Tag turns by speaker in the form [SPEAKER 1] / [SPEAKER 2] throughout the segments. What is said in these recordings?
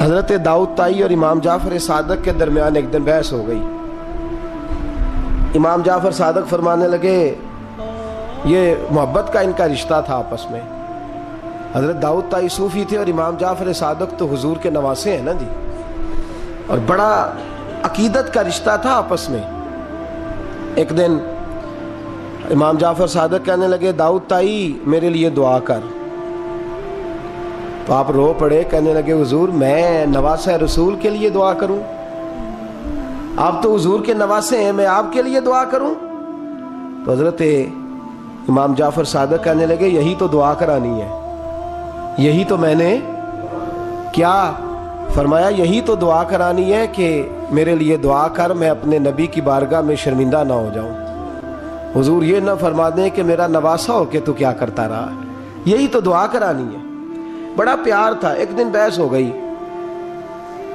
[SPEAKER 1] حضرت داؤد طائی اور امام جعفر صادق کے درمیان ایک دن بحث ہو گئی. امام جعفر صادق فرمانے لگے یہ محبت کا ان کا رشتہ تھا آپس میں. حضرت داؤد طائی صوفی تھے اور امام جعفر صادق تو حضور کے نواسے ہیں نا جی, اور بڑا عقیدت کا رشتہ تھا آپس میں. ایک دن امام جعفر صادق کہنے لگے داؤد طائی میرے لیے دعا کر. تو آپ رو پڑے, کہنے لگے حضور میں نواسہ رسول کے لیے دعا کروں؟ آپ تو حضور کے نواسے ہیں, میں آپ کے لیے دعا کروں؟ تو حضرت امام جعفر صادق کہنے لگے یہی تو دعا کرانی ہے, یہی تو میں نے کیا فرمایا, یہی تو دعا کرانی ہے کہ میرے لیے دعا کر, میں اپنے نبی کی بارگاہ میں شرمندہ نہ ہو جاؤں. حضور یہ نہ فرما دیں کہ میرا نواسہ ہو کے تو کیا کرتا رہا, یہی تو دعا کرانی ہے. بڑا پیار تھا. ایک دن بحث ہو گئی,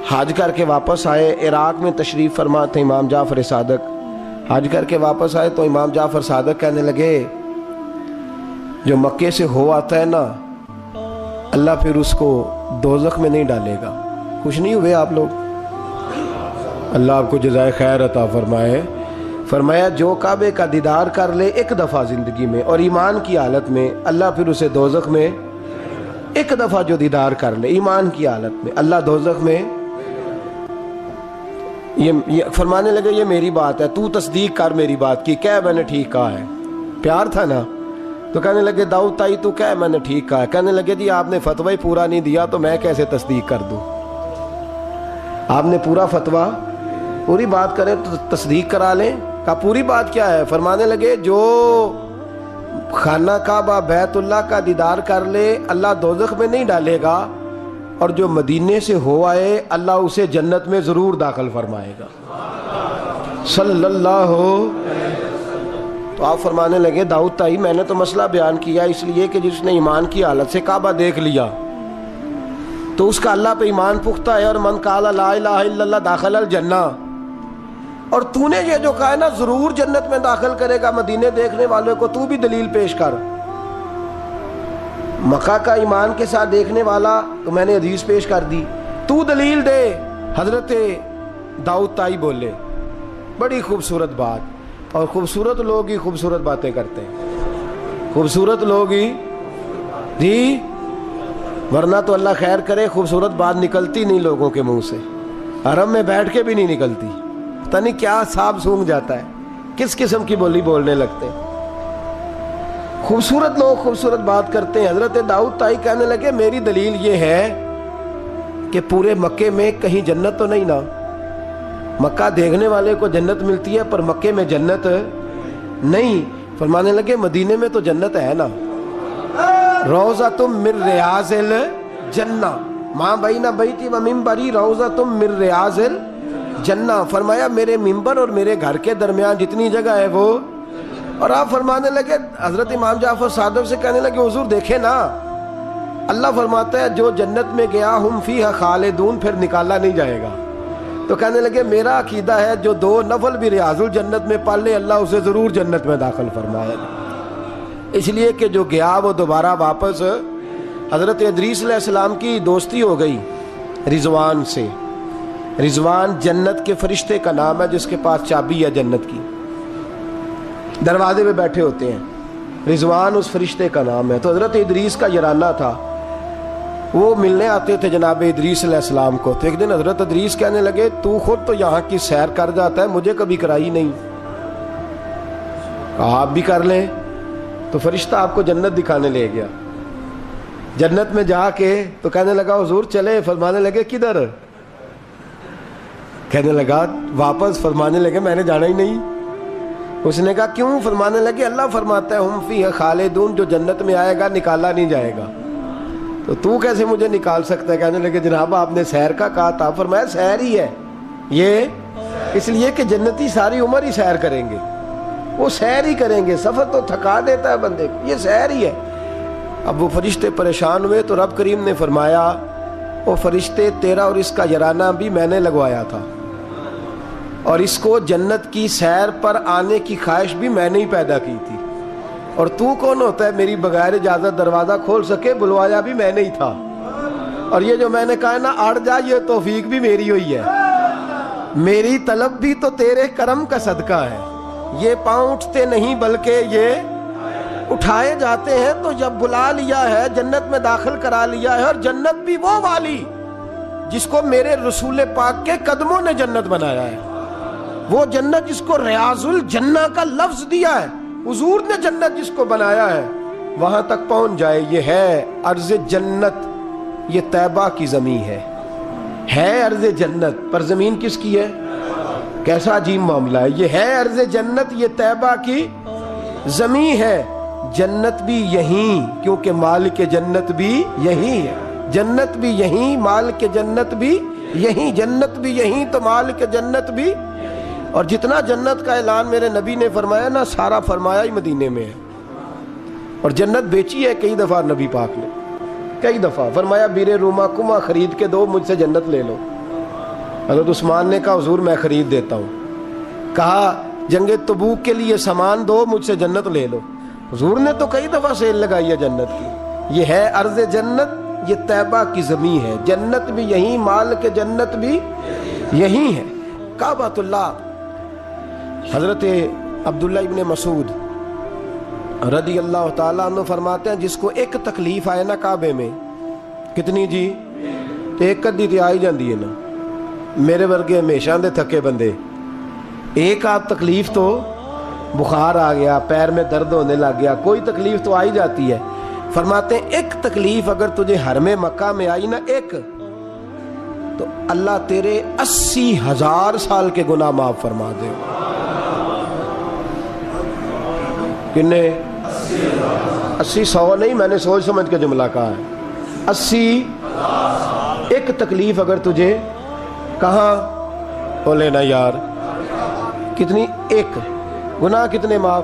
[SPEAKER 1] حج کر کے واپس آئے, عراق میں تشریف فرما تھے امام جعفر صادق. حج کر کے واپس آئے تو امام جعفر صادق کہنے لگے جو مکے سے ہو آتا ہے نا, اللہ پھر اس کو دوزخ میں نہیں ڈالے گا. خوش نہیں ہوئے آپ لوگ؟ اللہ آپ کو جزائے خیر عطا فرمائے. فرمایا جو کعبے کا دیدار کر لے ایک دفعہ زندگی میں اور ایمان کی حالت میں, اللہ پھر اسے دوزخ میں, ایک دفعہ جو دیدار کر لے ایمان کی حالت میں, اللہ دوزخ میں. یہ فرمانے لگے یہ میری بات ہے, تو تصدیق کر میری بات کی, کہہ میں نے ٹھیک کہا ہے. پیار تھا نا. تو کہنے لگے داؤد طائی تو کہہ میں نے ٹھیک کہا ہے. کہنے لگے جی آپ نے فتوی پورا نہیں دیا تو میں کیسے تصدیق کر دوں؟ آپ نے پورا فتویٰ, پوری بات کریں تو تصدیق کرا لیں. کہا پوری بات کیا ہے؟ فرمانے لگے جو خانہ کعبہ بیت اللہ کا دیدار کر لے اللہ دوزخ میں نہیں ڈالے گا, اور جو مدینے سے ہو آئے اللہ اسے جنت میں ضرور داخل فرمائے گا. صلی اللہ. تو آپ فرمانے لگے داؤد طائی میں نے تو مسئلہ بیان کیا اس لیے کہ جس نے ایمان کی حالت سے کعبہ دیکھ لیا تو اس کا اللہ پہ ایمان پختہ ہے, اور من قال لا الہ الا اللہ داخل الجنہ. اور تو نے یہ جو کہا ہے نا ضرور جنت میں داخل کرے گا مدینے دیکھنے والوں کو, تو بھی دلیل پیش کر. مکہ کا ایمان کے ساتھ دیکھنے والا تو میں نے حدیث پیش کر دی, تو دلیل دے. حضرت داؤد طائی بولے بڑی خوبصورت بات, اور خوبصورت لوگ ہی خوبصورت باتیں کرتے ہیں, خوبصورت لوگ ہی جی, ورنہ تو اللہ خیر کرے خوبصورت بات نکلتی نہیں لوگوں کے منہ سے, حرم میں بیٹھ کے بھی نہیں نکلتی. پتہ نہیں کیا سانپ سونگ جاتا ہے, کس قسم کی بولی بولنے لگتے ہیں. خوبصورت لوگ خوبصورت بات کرتے ہیں. حضرت داؤد طائی کہنے لگے میری دلیل یہ ہے کہ پورے مکے میں کہیں جنت تو نہیں نا, مکہ دیکھنے والے کو جنت ملتی ہے پر مکے میں جنت نہیں. فرمانے لگے مدینے میں تو جنت ہے نا, روضۃ من ریاض الجنہ ماں بین بیتی و منبری روضۃ من ریاض الجنہ. فرمایا میرے منبر اور میرے گھر کے درمیان جتنی جگہ ہے وہ. اور آپ فرمانے لگے حضرت امام جعفر صادق سے کہنے لگے حضور دیکھیں نا, اللہ فرماتا ہے جو جنت میں گیا ہم فیہا خالدون, پھر نکالا نہیں جائے گا. تو کہنے لگے میرا عقیدہ ہے جو 2 نفل بھی ریاض الجنت میں پال لے اللہ اسے ضرور جنت میں داخل فرمائے, اس لیے کہ جو گیا وہ دوبارہ واپس. حضرت ادریس علیہ السلام کی دوستی ہو گئی رضوان سے. رضوان جنت کے فرشتے کا نام ہے جس کے پاس چابی ہے جنت کی, دروازے پہ بیٹھے ہوتے ہیں. رضوان اس فرشتے کا نام ہے. تو حضرت ادریس کا یارانہ تھا, وہ ملنے آتے تھے جناب ادریس علیہ السلام کو. تو ایک دن حضرت ادریس کہنے لگے تو خود تو یہاں کی سیر کر جاتا ہے, مجھے کبھی کرائی نہیں. آپ بھی کر لیں. تو فرشتہ آپ کو جنت دکھانے لے گیا. جنت میں جا کے تو کہنے لگا حضور چلے. فرمانے لگے کدھر؟ کہنے لگا واپس. فرمانے لگے میں نے جانا ہی نہیں. اس نے کہا کیوں؟ فرمانے لگے اللہ فرماتا ہے ہم فیہا خالدون, جو جنت میں آئے گا نکالا نہیں جائے گا. تو کیسے مجھے نکال سکتا ہے؟ کہنے لگے جناب آپ نے سیر کا کہا تھا. فرمایا سیر ہی ہے یہ, اس لیے کہ جنتی ساری عمر ہی سیر کریں گے, وہ سیر ہی کریں گے. سفر تو تھکا دیتا ہے بندے کو, یہ سیر ہی ہے. اب وہ فرشتے پریشان ہوئے تو رب کریم نے فرمایا وہ فرشتے تیرا اور اس کا یارانہ بھی میں نے لگوایا تھا, اور اس کو جنت کی سیر پر آنے کی خواہش بھی میں نے ہی پیدا کی تھی. اور تو کون ہوتا ہے میری بغیر اجازت دروازہ کھول سکے؟ بلوایا بھی میں نے ہی تھا. اور یہ جو میں نے کہا نا اڑ جا، یہ توفیق بھی میری ہوئی ہے، میری طلب بھی تو تیرے کرم کا صدقہ ہے۔ یہ پاؤں اٹھتے نہیں بلکہ یہ اٹھائے جاتے ہیں، تو جب بلا لیا ہے، جنت میں داخل کرا لیا ہے، اور جنت بھی وہ والی جس کو میرے رسول پاک کے قدموں نے جنت بنایا ہے، وہ جنت جس کو ریاض الجنہ کا لفظ دیا ہے، حضور نے جنت جس کو بنایا ہے، وہاں تک پہنچ جائے۔ یہ ہے ارض جنت، یہ طیبہ کی زمین ہے ارض جنت، پر زمین کس کی ہے؟ کیسا عجیب معاملہ ہے۔ یہ ہے ارض جنت، یہ طیبہ کی زمین ہے، جنت بھی یہیں، کیونکہ مالک جنت بھی یہیں ہے، جنت بھی یہیں، مالک جنت بھی یہیں، جنت بھی یہیں تو مالک جنت بھی۔ اور جتنا جنت کا اعلان میرے نبی نے فرمایا نا، سارا فرمایا ہی مدینے میں ہے۔ اور جنت بیچی ہے کئی دفعہ نبی پاک نے، کئی دفعہ فرمایا بیر روما کما خرید کے دو، مجھ سے جنت لے لو۔ حضرت عثمان نے کہا حضور میں خرید دیتا ہوں۔ کہا جنگ تبوک کے لیے سامان دو، مجھ سے جنت لے لو۔ حضور نے تو کئی دفعہ سیل لگائی ہے جنت کی۔ یہ ہے ارض جنت، یہ طیبہ کی زمین ہے، جنت بھی یہیں، مال کے جنت بھی یہیں ہے۔ کعبۃ اللہ، حضرت عبداللہ ابن مسعود رضی اللہ تعالیٰ عنہ فرماتے ہیں جس کو ایک تکلیف آئے نا کعبے میں، کتنی جی؟ ایک کدی تے آئی جاندی ہے نا، میرے ورگے ہمیشہ دے تھکے بندے، ایک آدھ تکلیف تو بخار آ گیا، پیر میں درد ہونے لگ گیا، کوئی تکلیف تو آئی جاتی ہے۔ فرماتے ہیں ایک تکلیف اگر تجھے حرم مکہ میں آئی نا، ایک، تو اللہ تیرے 80,000 سال کے گناہ معاف فرما دے۔ کنے 80 100 نہیں، میں نے سوچ سمجھ کے جملہ کہا ہے، 80 ایک تکلیف اگر تجھے کہاں بولے نا یار، کتنی؟ ایک، گناہ کتنے معاف؟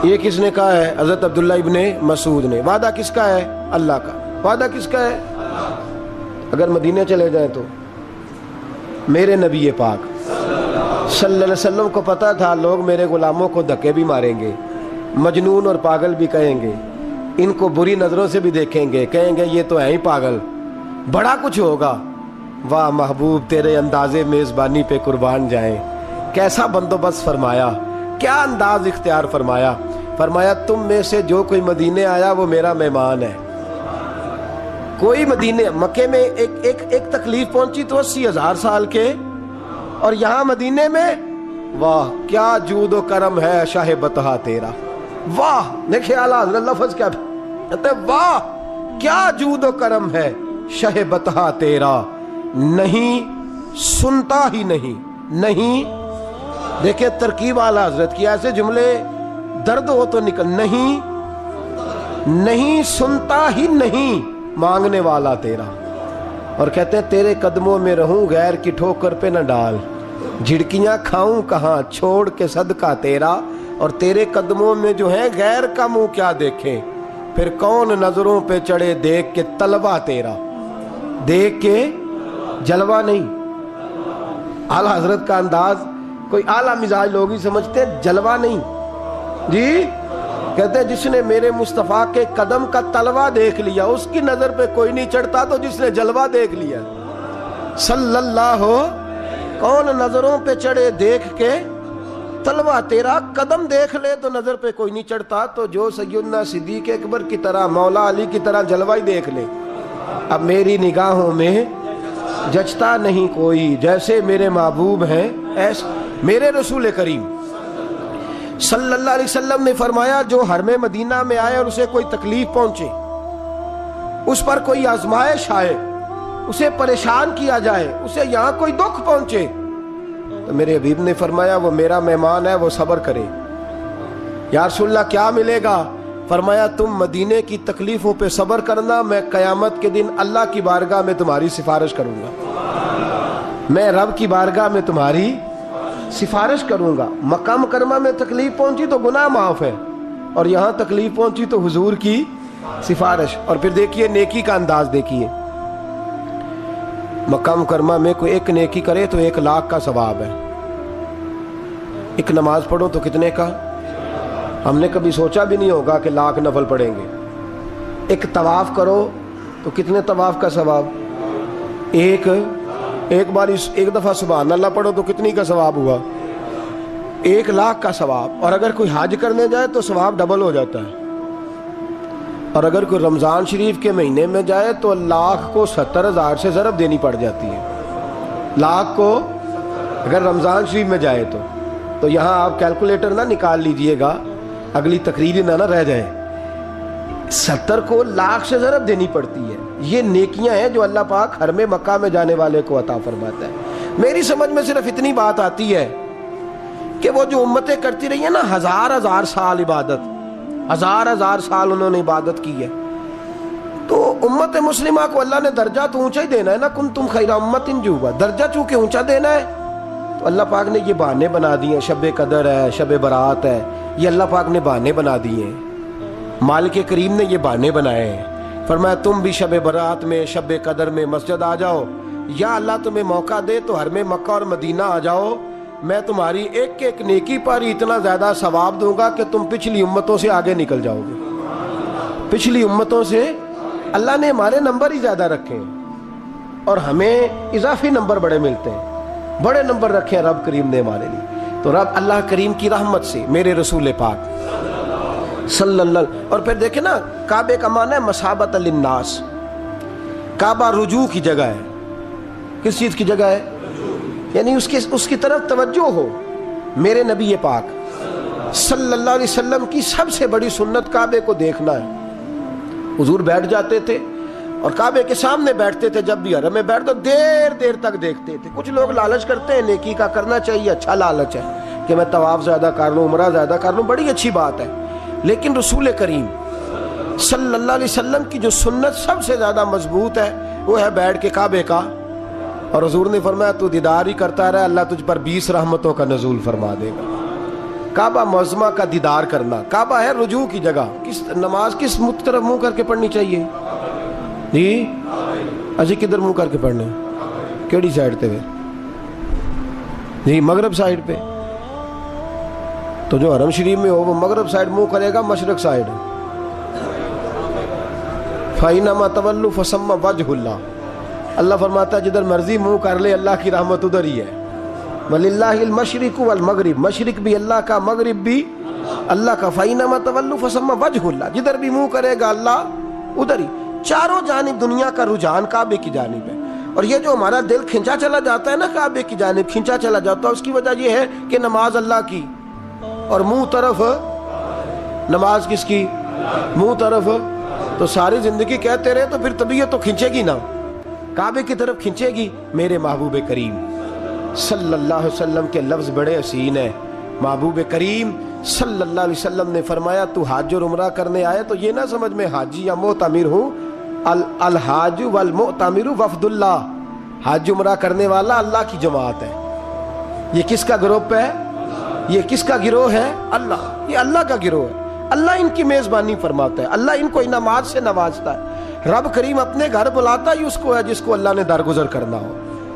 [SPEAKER 1] یہ کس نے کہا ہے؟ حضرت عبداللہ ابن مسعود نے۔ وعدہ کس کا ہے؟ اللہ کا۔ وعدہ کس کا ہے؟ اگر مدینے چلے جائیں تو میرے نبی پاک صلی اللہ علیہ وسلم کو پتا تھا لوگ میرے غلاموں کو دھکے بھی ماریں گے، مجنون اور پاگل بھی کہیں گے، ان کو بری نظروں سے بھی دیکھیں گے، کہیں گے یہ تو ہے ہی پاگل، بڑا کچھ ہوگا۔ واہ محبوب تیرے انداز میزبانی پہ قربان جائیں، کیسا بندوبست فرمایا، کیا انداز اختیار فرمایا۔ فرمایا تم میں سے جو کوئی مدینے آیا وہ میرا مہمان ہے۔ کوئی مدینے مکے میں ایک تکلیف پہنچی تو 80,000 سال کے، اور یہاں مدینے میں واہ کیا جود و کرم ہے شاہ بطحہ تیرا۔ واہ دیکھیں اعلیٰ حضرت لفظ کیا کہتے ہیں، واہ کیا جود و کرم ہے شاہ بطحہ تیرا، نہیں سنتا ہی نہیں دیکھیں ترکیب اعلیٰ حضرت کی، ایسے جملے درد ہو تو نکل، نہیں سنتا ہی نہیں مانگنے والا تیرا۔ اور کہتے ہیں تیرے قدموں میں رہوں غیر کی ٹھوکر پہ نہ ڈال، جھڑکیاں کھاؤں کہاں چھوڑ کے صدقہ تیرا۔ اور تیرے قدموں میں جو ہے غیر کا منہ کیا دیکھیں، پھر کون نظروں پہ چڑھے دیکھ کے طلبہ تیرا، دیکھ کے جلوہ نہیں۔ اعلیٰ حضرت کا انداز کوئی اعلیٰ مزاج لوگ ہی سمجھتے، جلوہ نہیں جی۔ کہتے ہیں جس نے میرے مصطفیٰ کے قدم کا تلوہ دیکھ لیا، اس کی نظر پہ کوئی نہیں چڑھتا تو جس نے جلوہ دیکھ لیا صلی اللہ ہو، کون نظروں پہ چڑھے دیکھ کے تلوہ تیرا، قدم دیکھ لے تو نظر پہ کوئی نہیں چڑھتا، تو جو سیدنا صدیق اکبر کی طرح مولا علی کی طرح جلوہ ہی دیکھ لے۔ اب میری نگاہوں میں جچتا نہیں کوئی، جیسے میرے محبوب ہیں ایسے میرے رسول کریم صلی اللہ علیہ وسلم نے فرمایا جو حرم مدینہ میں آئے اور اسے کوئی تکلیف پہنچے، اس پر کوئی آزمائش آئے، اسے پریشان کیا جائے، اسے یہاں کوئی دکھ پہنچے، تو میرے حبیب نے فرمایا وہ میرا مہمان ہے، وہ صبر کرے۔ یا رسول اللہ کیا ملے گا؟ فرمایا تم مدینے کی تکلیفوں پہ صبر کرنا، میں قیامت کے دن اللہ کی بارگاہ میں تمہاری سفارش کروں گا، میں رب کی بارگاہ میں تمہاری سفارش کروں گا۔ مکہ مکرمہ میں تکلیف پہنچی تو گناہ معاف ہے، اور یہاں تکلیف پہنچی تو حضور کی سفارش۔ اور پھر دیکھیے نیکی کا انداز دیکھیے، مکہ مکرمہ میں کوئی ایک نیکی کرے تو 1,00,000 کا ثواب ہے، ایک نماز پڑھو تو کتنے کا؟ ہم نے کبھی سوچا بھی نہیں ہوگا کہ 1,00,000 نفل پڑھیں گے۔ ایک طواف کرو تو کتنے طواف کا ثواب؟ ایک بار ایک دفعہ سبحان اللہ پڑھو تو کتنی کا ثواب ہوا؟ 1,00,000 کا ثواب. اور اگر کوئی حج کرنے جائے تو ثواب ڈبل ہو جاتا ہے. اور اگر کوئی رمضان شریف کے مہینے میں جائے تو 1,00,000 کو 70,000 سے ضرب دینی پڑ جاتی ہے. 1,00,000 کو اگر رمضان شریف میں جائے تو یہاں آپ کیلکولیٹر نہ نکال لیجئے گا، اگلی تقریر نہ رہ جائے. 70 کو 1,00,000 سے ضرب دینی پڑتی ہے. یہ نیکیاں ہیں جو اللہ پاک حرم مکہ میں جانے والے کو عطا فرماتا ہے. میری سمجھ میں صرف اتنی بات آتی ہے کہ وہ جو امتیں کرتی رہی ہیں نا، 1,000 سال عبادت، 1,000 سال انہوں نے عبادت کی ہے، تو امت مسلمہ کو اللہ نے درجہ تو اونچا ہی دینا ہے نا. کنتم خیر امت جو درجہ چونکہ اونچا دینا ہے تو اللہ پاک نے یہ بہانے بنا دیے. شب قدر ہے، شب برات ہے، یہ اللہ پاک نے بہانے بنا دیے ہیں. مالک کریم نے یہ بہانے بنائے ہیں. فرمایا تم بھی شب برات میں، شب قدر میں مسجد آ جاؤ، یا اللہ تمہیں موقع دے تو حرم مکہ اور مدینہ آ جاؤ. میں تمہاری ایک ایک نیکی پر اتنا زیادہ ثواب دوں گا کہ تم پچھلی امتوں سے آگے نکل جاؤ گے. پچھلی امتوں سے اللہ نے ہمارے نمبر ہی زیادہ رکھے ہیں اور ہمیں اضافی نمبر بڑے ملتے ہیں. بڑے نمبر رکھے ہیں رب کریم نے ہمارے لیے. تو رب اللہ کریم کی رحمت سے میرے رسول پاک صلی اللہ علیہ. اور پھر دیکھیں نا، کعبے کا معنی ہے مسابت للناس. کعبہ رجوع کی جگہ ہے. کس چیز کی جگہ ہے؟ یعنی اس کی طرف توجہ ہو. میرے نبی پاک صلی اللہ علیہ وسلم کی سب سے بڑی سنت کعبے کو دیکھنا ہے. حضور بیٹھ جاتے تھے اور کعبے کے سامنے بیٹھتے تھے. جب بھی حرم میں بیٹھ تو دیر تک دیکھتے تھے. کچھ لوگ لالچ کرتے ہیں، نیکی کا کرنا چاہیے، اچھا لالچ ہے کہ میں طواف زیادہ کر لوں، عمرہ زیادہ کر لوں، بڑی اچھی بات ہے. لیکن رسول کریم صلی اللہ علیہ وسلم کی جو سنت سب سے زیادہ مضبوط ہے وہ ہے بیٹھ کے کعبے کا. اور حضور نے فرمایا تو دیدار ہی کرتا رہے، اللہ تجھ پر 20 رحمتوں کا نزول فرما دے گا. کعبہ معظمہ کا دیدار کرنا. کعبہ ہے رجوع کی جگہ. نماز کس طرف منہ کر کے پڑھنی چاہیے جی؟ اجی کدھر منہ کر کے پڑھنے؟ کیڑی سائڈ تے جی؟ مغرب سائڈ پہ. تو جو حرم شریف میں ہو وہ مغرب سائڈ منہ کرے گا، مشرق سائڈ. فَإِنَّمَا تَوَلُّوا فَثَمَّ وَجْهُ اللَّهِ. اللہ فرماتا ہے جدھر مرضی منہ کر لے اللہ کی رحمت ادھر ہی ہے. وَلِلَّهِ الْمَشْرِقُ وَالْمَغْرِبُ. مشرق بھی اللہ کا، مغرب بھی اللہ کا. فَإِنَّمَا تَوَلُّوا فَثَمَّ وَجْهُ اللَّهِ. جدھر بھی منہ کرے گا اللہ ادھر ہی. چاروں جانب دنیا کا رجحان کعبے کی جانب ہے. اور یہ جو ہمارا دل کھنچا چلا جاتا ہے نا کعبے کی جانب، کھنچا چلا جاتا ہے، اس کی وجہ یہ ہے کہ نماز اللہ کی اور منہ طرف. نماز کس کی؟ منہ طرف. تو ساری زندگی کہتے رہے تو پھر طبیعت تو کھنچے گی نا، کعبے کی طرف کھنچے گی. میرے محبوب کریم صلی اللہ علیہ وسلم کے لفظ بڑے حسین ہیں. محبوب کریم صلی اللہ علیہ وسلم نے فرمایا تو حج اور عمرہ کرنے آئے تو یہ نہ سمجھ میں حاجی یا معتمر ہوں. الحاج والمعتمر وفد اللہ. حج عمرہ کرنے والا اللہ کی جماعت ہے. یہ کس کا گروپ ہے؟ یہ کس کا گروہ ہے؟ اللہ. یہ اللہ کا گروہ ہے. اللہ ان کی میزبانی فرماتا ہے، اللہ ان کو انعامات سے نوازتا ہے. رب کریم اپنے گھر بلاتا ہی اس کو ہے جس کو اللہ نے درگزر کرنا ہو،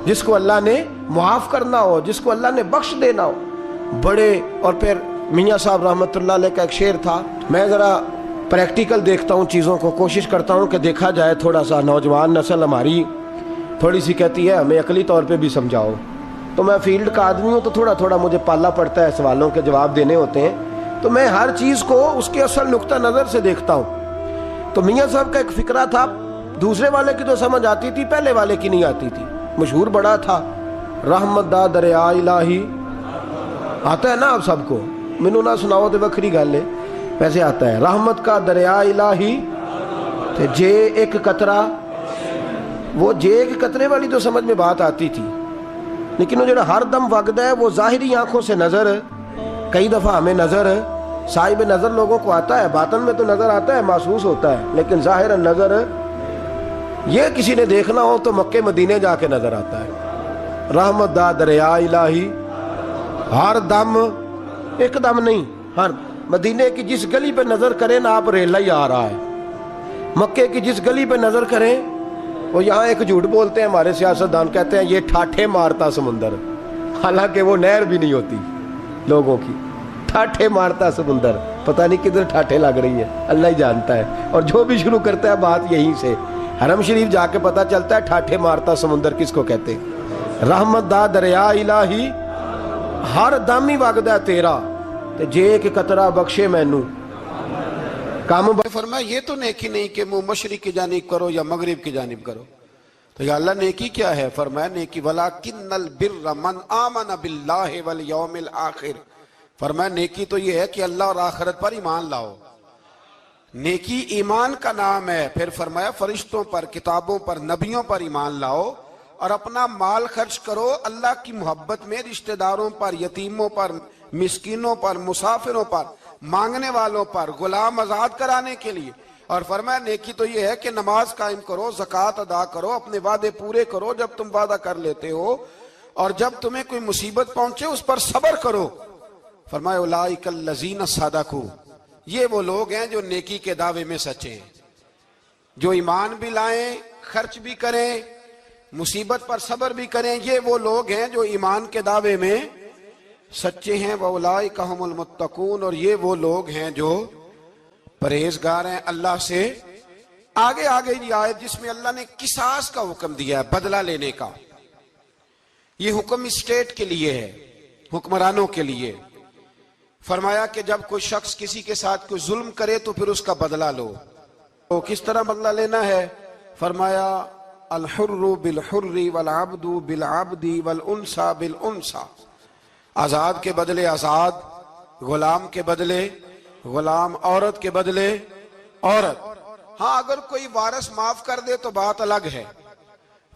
[SPEAKER 1] جس کو اللہ نے معاف کرنا ہو، جس کو اللہ نے بخش دینا ہو. بڑے. اور پھر میاں صاحب رحمۃ اللہ علیہ کا ایک شعر تھا. میں ذرا پریکٹیکل دیکھتا ہوں چیزوں کو، کوشش کرتا ہوں کہ دیکھا جائے. تھوڑا سا نوجوان نسل ہماری تھوڑی سی کہتی ہے ہمیں عقلی طور پہ بھی سمجھاؤ. تو میں فیلڈ کا آدمی ہوں تو تھوڑا مجھے پالا پڑتا ہے، سوالوں کے جواب دینے ہوتے ہیں، تو میں ہر چیز کو اس کے اصل نقطہ نظر سے دیکھتا ہوں. تو میاں صاحب کا ایک فقرہ تھا، دوسرے والے کی تو سمجھ آتی تھی، پہلے والے کی نہیں آتی تھی. مشہور بڑا تھا، رحمت دا دریا الہی. آتا ہے نا آپ سب کو؟ مینوں نہ سناؤ تو وکری گل ہے، ویسے آتا ہے. رحمت کا دریا الہی تے جے ایک قطرہ. وہ جے ایک قطرے والی تو سمجھ میں بات آتی تھی، لیکن وہ جو ہر دم وگدا ہے وہ ظاہری آنکھوں سے نظر. کئی دفعہ ہمیں نظر، صاحب نظر لوگوں کو آتا ہے، باطن میں تو نظر آتا ہے، محسوس ہوتا ہے، لیکن ظاہر نظر یہ کسی نے دیکھنا ہو تو مکے مدینے جا کے نظر آتا ہے. رحمت دا دریا الہی ہر دم، ایک دم نہیں، ہر مدینے کی جس گلی پہ نظر کریں نا آپ ریلا ہی آ رہا ہے. مکے کی جس گلی پہ نظر کریں، وہ یہاں ایک جھوٹ بولتے ہیں ہمارے سیاستدان، کہتے ہیں یہ ٹھاٹھے مارتا سمندر، حالانکہ وہ نہر بھی نہیں ہوتی لوگوں کی. ٹھاٹھے مارتا سمندر، پتہ نہیں کدھر ٹھاٹھے لگ رہی ہے، اللہ ہی جانتا ہے. اور جو بھی شروع کرتا ہے بات یہیں سے حرم شریف جا کے پتہ چلتا ہے ٹھاٹھے مارتا سمندر کس کو کہتے ہیں۔ رحمت دا دریا الہی ہر دم ہی وگدا تیرا، تے جے ایک قطرہ بخشے مینوں کام۔ فرمایا یہ تو نیکی نہیں کہ منہ مشرق کی جانب کرو یا مغرب کی جانب کرو، تو یا اللہ نیکی کیا ہے؟ فرمایا نیکی وَلَكِنَّ الْبِرَّ مَنْ آمَنَ بِاللَّهِ وَالْيَوْمِ الْآخِرِ، فرمایا نیکی تو یہ ہے کہ اللہ اور آخرت پر ایمان لاؤ، نیکی ایمان کا نام ہے۔ پھر فرمایا فرشتوں پر، کتابوں پر، نبیوں پر ایمان لاؤ، اور اپنا مال خرچ کرو اللہ کی محبت میں، رشتہ داروں پر، یتیموں پر، مسکینوں پر، مسافروں پر، مانگنے والوں پر، غلام آزاد کرانے کے لیے۔ اور فرمایا نیکی تو یہ ہے کہ نماز قائم کرو، زکوٰۃ ادا کرو، اپنے وعدے پورے کرو جب تم وعدہ کر لیتے ہو، اور جب تمہیں کوئی مصیبت پہنچے اس پر صبر کرو۔ فرمایا اولئک الذین صدقوا، یہ وہ لوگ ہیں جو نیکی کے دعوے میں سچے ہیں، جو ایمان بھی لائیں، خرچ بھی کریں، مصیبت پر صبر بھی کریں، یہ وہ لوگ ہیں جو ایمان کے دعوے میں سچے ہیں۔ وَأُولَئِكَ هُمُ الْمُتَّقُونَ، اور یہ وہ لوگ ہیں جو پرہیزگار ہیں اللہ سے۔ آگے یہ آیت جس میں اللہ نے قصاص کا حکم دیا ہے، بدلہ لینے کا، یہ حکم اسٹیٹ کے لیے ہے، حکمرانوں کے لیے۔ فرمایا کہ جب کوئی شخص کسی کے ساتھ کوئی ظلم کرے تو پھر اس کا بدلہ لو۔ تو کس طرح بدلہ لینا ہے؟ فرمایا الحر بالحر والعبد بالعبد والانثى بالانثى، آزاد کے بدلے آزاد، غلام کے بدلے غلام، عورت کے بدلے عورت۔ ہاں اگر کوئی وارث معاف کر دے تو بات الگ ہے،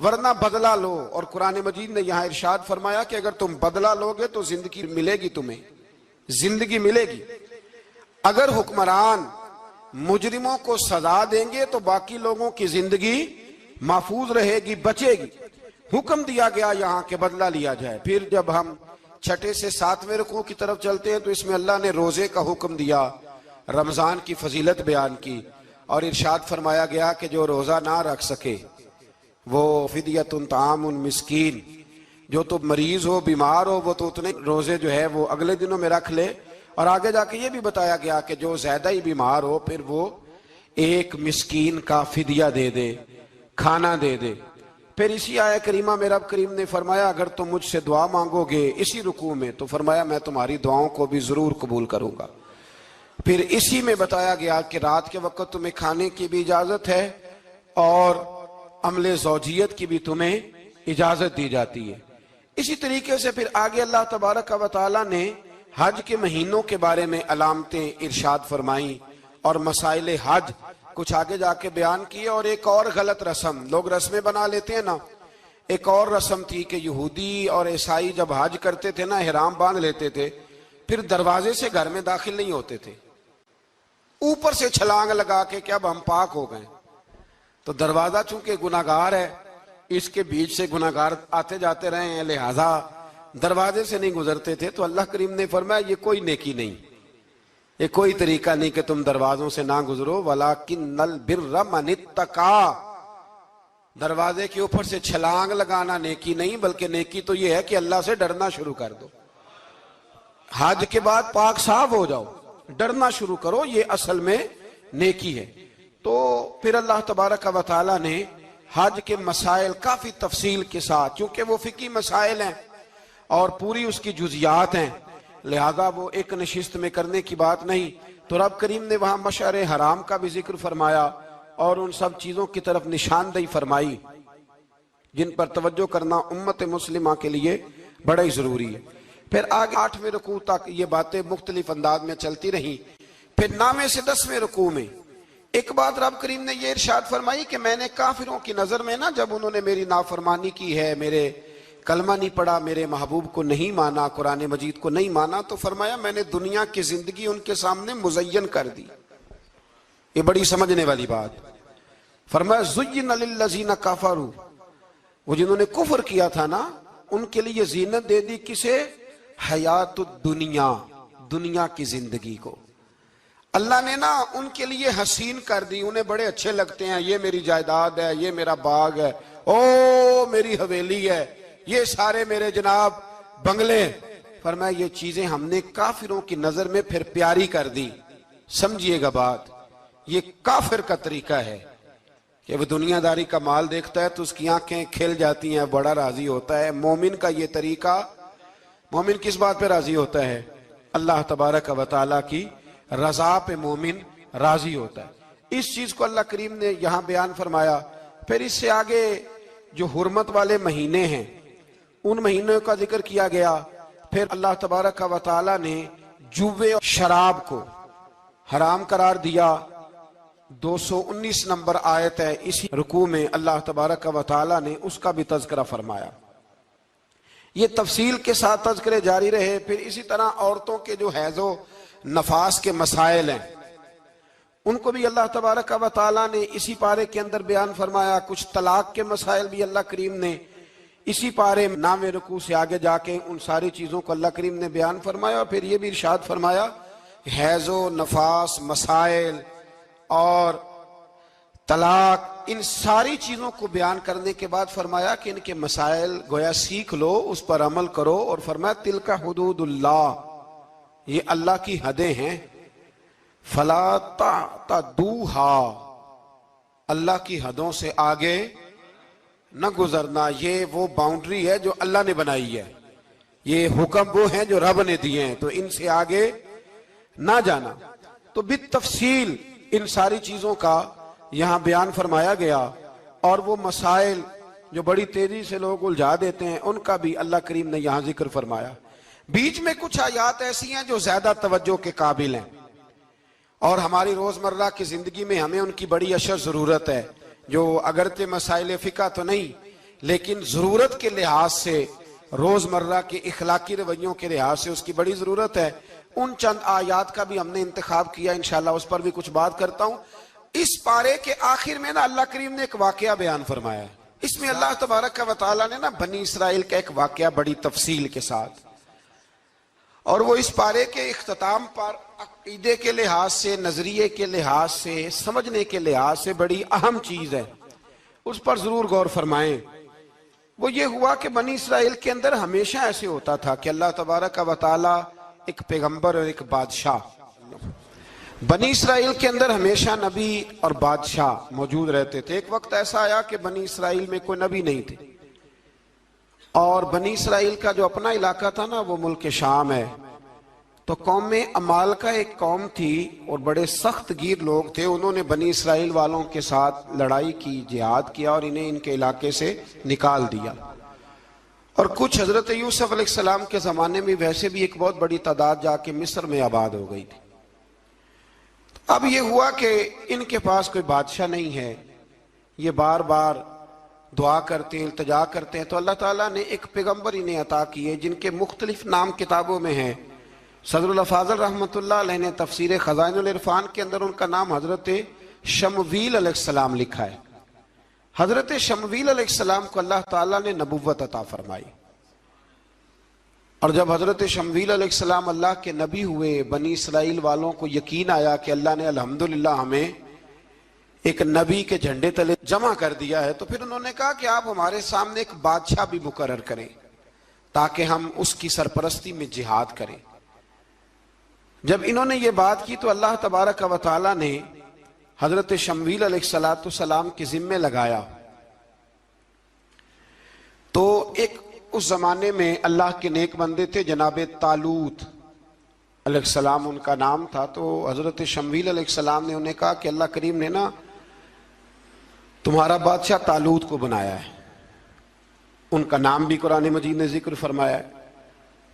[SPEAKER 1] ورنہ بدلہ لو۔ اور قرآن مجید نے یہاں ارشاد فرمایا کہ اگر تم بدلہ لوگے تو زندگی ملے گی، تمہیں زندگی ملے گی۔ اگر حکمران مجرموں کو سزا دیں گے تو باقی لوگوں کی زندگی محفوظ رہے گی، بچے گی۔ حکم دیا گیا یہاں کہ بدلہ لیا جائے۔ پھر جب ہم 6 سے 7ویں رکوع کی طرف چلتے ہیں تو اس میں اللہ نے روزے کا حکم دیا، رمضان کی فضیلت بیان کی، اور ارشاد فرمایا گیا کہ جو روزہ نہ رکھ سکے وہ فدیۃ طعام مسکین، جو تو مریض ہو، بیمار ہو، وہ تو اتنے روزے جو ہے وہ اگلے دنوں میں رکھ لے۔ اور آگے جا کے یہ بھی بتایا گیا کہ جو زیادہ ہی بیمار ہو پھر وہ ایک مسکین کا فدیہ دے دے، کھانا دے دے۔ پھر اسی آیہ کریمہ میں رب کریم نے فرمایا اگر تم مجھ سے دعا مانگو گے اسی رکوع میں تو فرمایا میں تمہاری دعاؤں کو بھی ضرور قبول کروں گا۔ پھر اسی میں بتایا گیا کہ رات کے وقت تمہیں کھانے کی بھی اجازت ہے اور عمل زوجیت کی بھی تمہیں اجازت دی جاتی ہے۔ اسی طریقے سے پھر آگے اللہ تبارک و تعالی نے حج کے مہینوں کے بارے میں علامتیں ارشاد فرمائیں اور مسائل حج کچھ آگے جا کے بیان کیے۔ اور ایک اور غلط رسم لوگ رسمیں بنا لیتے ہیں نا، ایک اور رسم تھی کہ یہودی اور عیسائی جب حج کرتے تھے نا، احرام باندھ لیتے تھے، پھر دروازے سے گھر میں داخل نہیں ہوتے تھے، اوپر سے چھلانگ لگا کے کہ اب ہم پاک ہو گئے۔ تو دروازہ چونکہ گناہگار ہے، اس کے بیچ سے گناہگار آتے جاتے رہے ہیں، لہذا دروازے سے نہیں گزرتے تھے۔ تو اللہ کریم نے فرمایا یہ کوئی نیکی نہیں، یہ کوئی طریقہ نہیں کہ تم دروازوں سے نہ گزرو۔ وَلَكِنَّ الْبِرَّ مَنِ اتَّقَىٰ، دروازے کے اوپر سے چھلانگ لگانا نیکی نہیں، بلکہ نیکی تو یہ ہے کہ اللہ سے ڈرنا شروع کر دو۔ حج کے بعد پاک صاف ہو جاؤ، ڈرنا شروع کرو، یہ اصل میں نیکی ہے۔ تو پھر اللہ تبارک و تعالی نے حج کے مسائل کافی تفصیل کے ساتھ، چونکہ وہ فقہی مسائل ہیں اور پوری اس کی جزیات ہیں، لہذا وہ ایک نشست میں کرنے کی بات نہیں، تو رب کریم نے وہاں مشعر حرام کا بھی ذکر فرمایا اور ان سب چیزوں کی طرف نشاندہی فرمائی جن پر توجہ کرنا امت مسلمہ کے لیے بڑا ہی ضروری ہے۔ پھر آگے 8ویں رکوع تک یہ باتیں مختلف انداز میں چلتی رہیں۔ پھر 9ویں سے 10ویں رکوع میں ایک بات رب کریم نے یہ ارشاد فرمائی کہ میں نے کافروں کی نظر میں نا، جب انہوں نے میری نافرمانی کی ہے، میرے کلمہ نہیں پڑھا، میرے محبوب کو نہیں مانا، قرآن مجید کو نہیں مانا، تو فرمایا میں نے دنیا کی زندگی ان کے سامنے مزین کر دی۔ یہ بڑی سمجھنے والی بات۔ فرمایا زُيِّنَ لِلَّذِينَ كَفَرُوا، وہ جنہوں نے کفر کیا تھا نا، ان کے لیے زینت دے دی کسے؟ حیات الدنیا، دنیا کی زندگی کو اللہ نے نا ان کے لیے حسین کر دی، انہیں بڑے اچھے لگتے ہیں، یہ میری جائیداد ہے، یہ میرا باغ ہے، او میری حویلی ہے، یہ سارے میرے جناب بنگلے۔ فرمایا یہ چیزیں ہم نے کافروں کی نظر میں پھر پیاری کر دی۔ سمجھیے گا بات، یہ کافر کا طریقہ ہے،
[SPEAKER 2] کہ وہ دنیا داری کا مال دیکھتا ہے تو اس کی آنکھیں کھل جاتی ہیں, بڑا راضی ہوتا ہے. مومن کا یہ طریقہ, مومن کس بات پہ راضی ہوتا ہے؟ اللہ تبارک و تعالیٰ کی رضا پہ مومن راضی ہوتا ہے. اس چیز کو اللہ کریم نے یہاں بیان فرمایا. پھر اس سے آگے جو حرمت والے مہینے ہیں ان مہینوں کا ذکر کیا گیا. پھر اللہ تبارک و تعالیٰ نے جوے اور شراب کو حرام قرار دیا. 219 نمبر آیت ہے, اسی رکوع میں اللہ تبارک و تعالیٰ نے اس کا بھی تذکرہ فرمایا. یہ تفصیل کے ساتھ تذکرے جاری رہے. پھر اسی طرح عورتوں کے جو حیض و نفاس کے مسائل ہیں ان کو بھی اللہ تبارک و تعالیٰ نے اسی پارے کے اندر بیان فرمایا. کچھ طلاق کے مسائل بھی اللہ کریم نے اسی پارے 9ویں رکوع سے آگے جا کے ان ساری چیزوں کو اللہ کریم نے بیان فرمایا. اور پھر یہ بھی ارشاد فرمایا حیض و نفاس مسائل اور طلاق, ان ساری چیزوں کو بیان کرنے کے بعد فرمایا کہ ان کے مسائل گویا سیکھ لو, اس پر عمل کرو. اور فرمایا تلک حدود اللہ, یہ اللہ کی حدیں ہیں. فلا تعتدوها, اللہ کی حدوں سے آگے نہ گزرنا. یہ وہ باؤنڈری ہے جو اللہ نے بنائی ہے, یہ حکم وہ ہیں جو رب نے دیے ہیں, تو ان سے آگے نہ جانا. تو بالتفصیل ان ساری چیزوں کا یہاں بیان فرمایا گیا. اور وہ مسائل جو بڑی تیزی سے لوگ الجھا دیتے ہیں ان کا بھی اللہ کریم نے یہاں ذکر فرمایا. بیچ میں کچھ آیات ایسی ہیں جو زیادہ توجہ کے قابل ہیں اور ہماری روزمرہ کی زندگی میں ہمیں ان کی بڑی اشد ضرورت ہے, جو اگرچہ مسائل فقہ تو نہیں لیکن ضرورت کے لحاظ سے, روزمرہ کے اخلاقی رویوں کے لحاظ سے اس کی بڑی ضرورت ہے. ان چند آیات کا بھی ہم نے انتخاب کیا, انشاءاللہ اس پر بھی کچھ بات کرتا ہوں. اس پارے کے آخر میں نا اللہ کریم نے ایک واقعہ بیان فرمایا ہے. اس میں اللہ تبارک و تعالیٰ نے نا بنی اسرائیل کا ایک واقعہ بڑی تفصیل کے ساتھ, اور وہ اس پارے کے اختتام پر عقیدے کے لحاظ سے, نظریے کے لحاظ سے, سمجھنے کے لحاظ سے بڑی اہم چیز ہے, اس پر ضرور غور فرمائیں. وہ یہ ہوا کہ بنی اسرائیل کے اندر ہمیشہ ایسے ہوتا تھا کہ اللہ تبارک و تعالیٰ ایک پیغمبر اور ایک بادشاہ, بنی اسرائیل کے اندر ہمیشہ نبی اور بادشاہ موجود رہتے تھے. ایک وقت ایسا آیا کہ بنی اسرائیل میں کوئی نبی نہیں تھے, اور بنی اسرائیل کا جو اپنا علاقہ تھا نا وہ ملک شام ہے. تو قوم عمالقہ ایک قوم تھی اور بڑے سخت گیر لوگ تھے. انہوں نے بنی اسرائیل والوں کے ساتھ لڑائی کی, جہاد کیا اور انہیں ان کے علاقے سے نکال دیا. اور کچھ حضرت یوسف علیہ السلام کے زمانے میں ویسے بھی ایک بہت بڑی تعداد جا کے مصر میں آباد ہو گئی تھی. اب یہ ہوا کہ ان کے پاس کوئی بادشاہ نہیں ہے, یہ بار بار دعا کرتے ہیں, التجا کرتے ہیں. تو اللہ تعالیٰ نے ایک پیغمبر انہیں عطا کیے جن کے مختلف نام کتابوں میں ہیں. صدر الافاضل رحمۃ اللہ علیہ نے تفسیر خزائن العرفان کے اندر ان کا نام حضرت شمویل علیہ السلام لکھا ہے. حضرت شمویل علیہ السلام کو اللہ تعالیٰ نے نبوت عطا فرمائی, اور جب حضرت شمویل علیہ السلام اللہ کے نبی ہوئے, بنی اسرائیل والوں کو یقین آیا کہ اللہ نے الحمدللہ ہمیں ایک نبی کے جھنڈے تلے جمع کر دیا ہے, تو پھر انہوں نے کہا کہ آپ ہمارے سامنے ایک بادشاہ بھی مقرر کریں تاکہ ہم اس کی سرپرستی میں جہاد کریں. جب انہوں نے یہ بات کی تو اللہ تبارک و تعالیٰ نے حضرت شمویل علیہ السلام کے ذمے لگایا. تو ایک اس زمانے میں اللہ کے نیک بندے تھے جناب طالوت علیہ السلام ان کا نام تھا. تو حضرت شمویل علیہ السلام نے انہیں کہا کہ اللہ کریم نے نا تمہارا بادشاہ طالوت کو بنایا ہے. ان کا نام بھی قرآن مجید نے ذکر فرمایا ہے.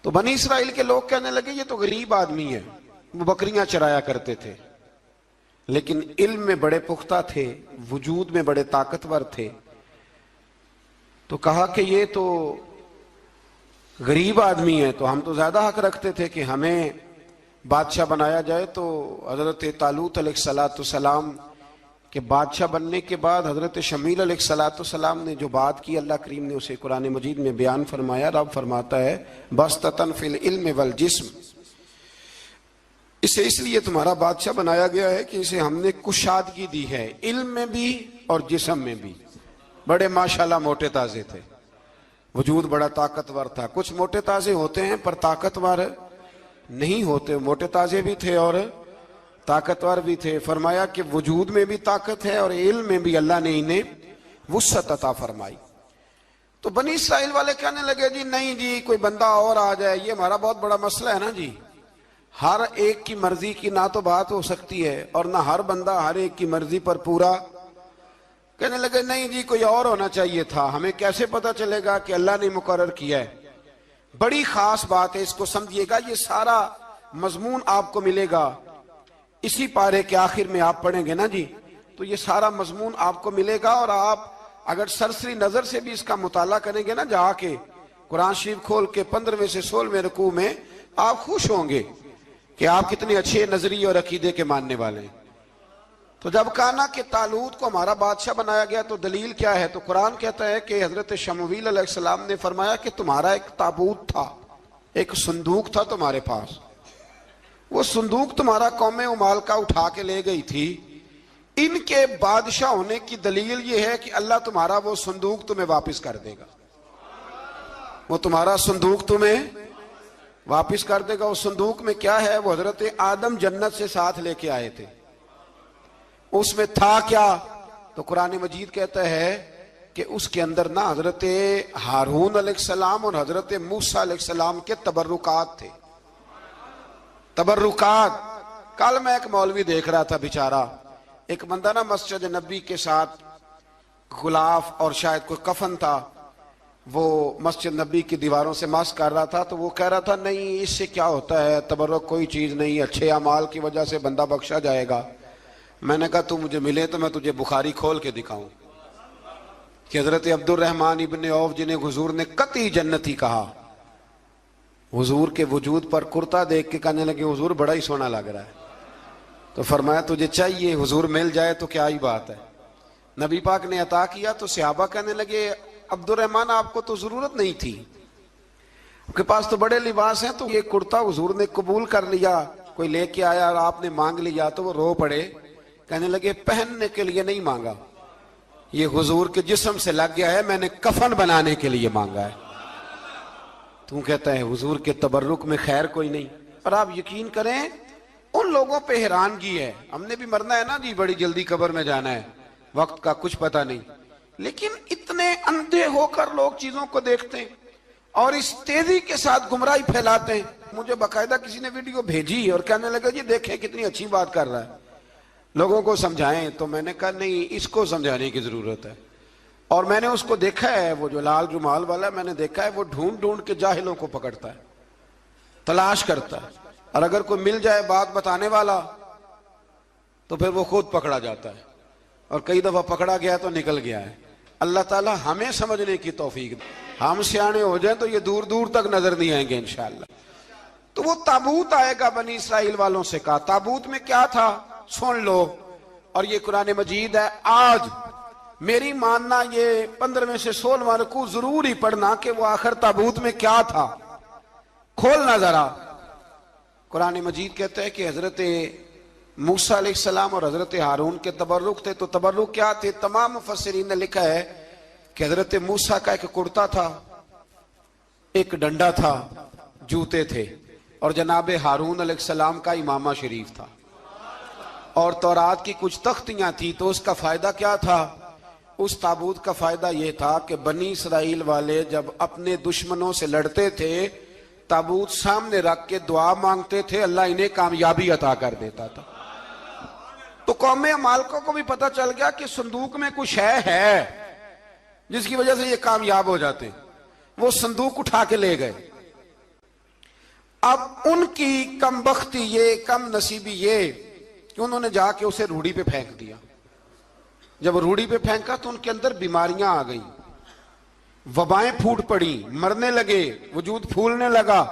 [SPEAKER 2] تو بنی اسرائیل کے لوگ کہنے لگے یہ تو غریب آدمی ہے, وہ بکریاں چرایا کرتے تھے لیکن علم میں بڑے پختہ تھے, وجود میں بڑے طاقتور تھے. تو کہا کہ یہ تو غریب آدمی ہے, تو ہم تو زیادہ حق رکھتے تھے کہ ہمیں بادشاہ بنایا جائے. تو حضرت طالوت علیہ السلام کے بادشاہ بننے کے بعد حضرت شمویل علیہ السلام نے جو بات کی اللہ کریم نے اسے قرآن مجید میں بیان فرمایا. رب فرماتا ہے بسطتاً فی العلم والجسم, اسے اس لیے تمہارا بادشاہ بنایا گیا ہے کہ اسے ہم نے کشادگی دی ہے, علم میں بھی اور جسم میں بھی. بڑے ماشاءاللہ موٹے تازے تھے, وجود بڑا طاقتور تھا. کچھ موٹے تازے ہوتے ہیں پر طاقتور نہیں ہوتے, موٹے تازے بھی تھے اور طاقتور بھی تھے. فرمایا کہ وجود میں بھی طاقت ہے اور علم میں بھی اللہ نے انہیں وسعت عطا فرمائی. تو بنی اسرائیل والے کہنے لگے جی نہیں جی کوئی بندہ اور آ جائے, یہ ہمارا بہت بڑا مسئلہ ہے نا جی, ہر ایک کی مرضی کی نہ تو بات ہو سکتی ہے اور نہ ہر بندہ ہر ایک کی مرضی پر پورا. کہنے لگے نہیں جی کوئی اور ہونا چاہیے تھا, ہمیں کیسے پتا چلے گا کہ اللہ نے مقرر کیا ہے. بڑی خاص بات ہے, اس کو سمجھیے گا, یہ سارا مضمون آپ کو ملے گا اسی پارے کے آخر میں. آپ پڑھیں گے نا جی تو یہ سارا مضمون آپ کو ملے گا, اور آپ اگر سرسری نظر سے بھی اس کا مطالعہ کریں گے نا جا کے قرآن شریف کھول کے 15ویں سے 16ویں رکوع میں, آپ خوش ہوں گے کہ آپ کتنے اچھے نظریے اور عقیدے کے ماننے والے ہیں. تو جب کہا نا کہ طالوت کو ہمارا بادشاہ بنایا گیا تو دلیل کیا ہے, تو قرآن کہتا ہے کہ حضرت شمویل علیہ السلام نے فرمایا کہ تمہارا ایک تابوت تھا, ایک صندوق تھا تمہارے پاس, وہ صندوق تمہارا قوم عمالقہ اٹھا کے لے گئی تھی. ان کے بادشاہ ہونے کی دلیل یہ ہے کہ اللہ تمہارا وہ صندوق تمہیں واپس کر دے گا, وہ تمہارا صندوق تمہیں واپس کر دے گا. اس صندوق میں کیا ہے, وہ حضرت آدم جنت سے ساتھ لے کے آئے تھے, اس میں تھا کیا, تو قرآن مجید کہتا ہے کہ اس کے اندر نا حضرت ہارون علیہ السلام اور حضرت موسیٰ علیہ السلام کے تبرکات تھے. تبرکات. کل میں ایک مولوی دیکھ رہا تھا بیچارہ, ایک بندہ نا مسجد نبی کے ساتھ غلاف اور شاید کوئی کفن تھا, وہ مسجد نبی کی دیواروں سے مس کر رہا تھا. تو وہ کہہ رہا تھا نہیں اس سے کیا ہوتا ہے, تبرک کوئی چیز نہیں, اچھے اعمال کی وجہ سے بندہ بخشا جائے گا. میں نے کہا تو مجھے ملے تو میں تجھے بخاری کھول کے دکھاؤں کہ حضرت عبد الرحمن ابن عوف جنہیں حضور نے قطعی جنتی کہا, حضور کے وجود پر کرتا دیکھ کے کہنے لگے حضور بڑا ہی سونا لگ رہا ہے. تو فرمایا تجھے چاہیے حضور مل جائے تو کیا ہی بات ہے. نبی پاک نے عطا کیا تو صحابہ کہنے لگے عبد الرحمن آپ کو تو ضرورت نہیں تھی, آپ کے پاس تو بڑے لباس ہیں, تو یہ کرتا حضور نے قبول کر لیا, کوئی لے کے آیا اور آپ نے مانگ لیا. تو وہ رو پڑے, کہنے لگے پہننے کے لیے نہیں مانگا, یہ حضور کے جسم سے لگ گیا ہے, میں نے کفن بنانے کے لیے مانگا ہے. تو کہتا ہے حضور کے تبرک میں خیر کوئی نہیں. اور آپ یقین کریں ان لوگوں پہ حیرانگی ہے, ہم نے بھی مرنا ہے نا جی, بڑی جلدی قبر میں جانا ہے, وقت کا کچھ پتہ نہیں, لیکن اتنے اندھے ہو کر لوگ چیزوں کو دیکھتے ہیں اور اس تیزی کے ساتھ گمراہی پھیلاتے ہیں. مجھے باقاعدہ کسی نے ویڈیو بھیجی اور کہنے لگا جی دیکھیں کتنی اچھی بات کر رہا ہے, لوگوں کو سمجھائیں. تو میں نے کہا نہیں, اس کو سمجھانے کی ضرورت ہے. اور میں نے اس کو دیکھا ہے, وہ جو لال رومال والا ہے, میں نے دیکھا ہے وہ ڈھونڈ ڈھونڈ کے جاہلوں کو پکڑتا ہے, تلاش کرتا ہے, اور اگر کوئی مل جائے بات بتانے والا تو پھر وہ خود پکڑا جاتا ہے, اور کئی دفعہ پکڑا گیا تو نکل گیا ہے. اللہ تعالی ہمیں سمجھنے کی توفیق دے, ہم سیانے ہو جائیں تو یہ دور دور تک نظر نہیں آئیں گے انشاءاللہ. تو وہ تابوت آئے گا, بنی اسرائیل والوں سے کہا تابوت میں کیا تھا سن لو, اور یہ قرآن مجید ہے. آج میری ماننا یہ 15ویں سے 16واں رکوع ضرور ہی پڑھنا کہ وہ آخر تابوت میں کیا تھا, کھولنا ذرا. قرآن مجید کہتا ہے کہ حضرت موسیٰ علیہ السلام اور حضرت ہارون کے تبرک تھے. تو تبرک کیا تھے؟ تمام مفسرین نے لکھا ہے کہ حضرت موسیٰ کا ایک کرتا تھا, ایک ڈنڈا تھا, جوتے تھے, اور جناب ہارون علیہ السلام کا امامہ شریف تھا, اور تورات کی کچھ تختیاں تھی. تو اس کا فائدہ کیا تھا؟ اس تابوت کا فائدہ یہ تھا کہ بنی اسرائیل والے جب اپنے دشمنوں سے لڑتے تھے تابوت سامنے رکھ کے دعا مانگتے تھے, اللہ انہیں کامیابی عطا کر دیتا تھا. تو قوم عمالقہ کو بھی پتہ چل گیا کہ صندوق میں کچھ ہے جس کی وجہ سے یہ کامیاب ہو جاتے. وہ صندوق اٹھا کے لے گئے. اب ان کی کم بختی یہ, کم نصیبی یہ کہ انہوں نے جا کے اسے روڑی پہ پھینک دیا. جب روڑی پہ پھینکا تو ان کے اندر بیماریاں آ گئیں, وبائیں پھوٹ پڑی, مرنے لگے, وجود پھولنے لگا.